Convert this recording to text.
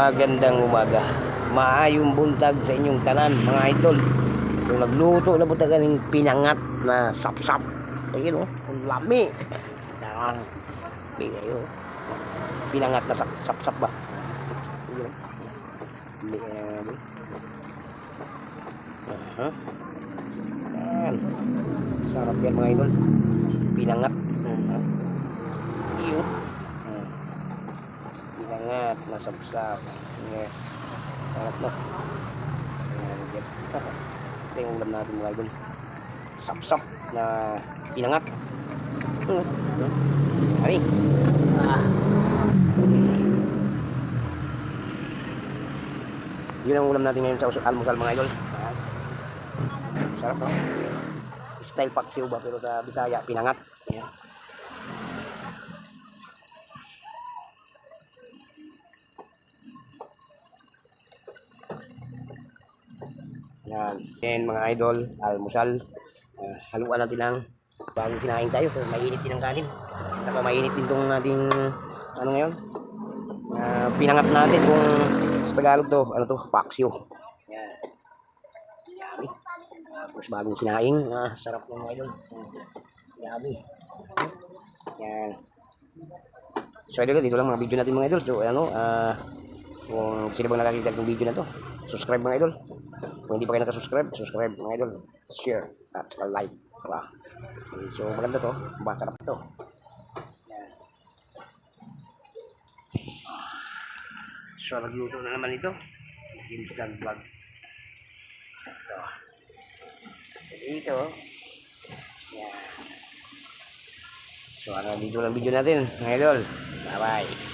Magandang umaga. Maayong buntag sa inyong tanan, mga idol. So nagluto na po tagang pinangat na sapsap. Ayun oh, ang lami. Darang. Bigay oh. Pinangat na sapsap ba? Ayun. Yan. Sarap yan mga idol. Pinangat. Ayun. Pinangat na sapsap. Yes. Sarap no. Ito yung ulam natin mga idol. Sapsap na pinangat. Ay. Yun ang ulam natin ngayon sa almusal mga idol. Sarap no. Style paksiw ba pero sa Bisaya pinangat. Ayan. Yan mga idol, almusal. Haluan natin lang bago kinain tayo. So mainit din ang kanin. Saka mainit din itong ating ano ngayon. Pinangat natin kung sa Tagalog to, ano to, paksiw. Yan. Yummy. Tapos bagong kinain. Sarap ng mga idol. Yummy. Yan. So idol, dito lang mga video natin mga idol. So ano, kung sino bang nakakita ng video na to, subscribe mga idol. Kung hindi pa kayo nakasubscribe, subscribe mga idol, share at like. Diba? So maganda to, masarap to. Yan. So nagluto na naman ito. Instant vlog. Dito. Yan. So dito lang video natin mga idol. Bye bye.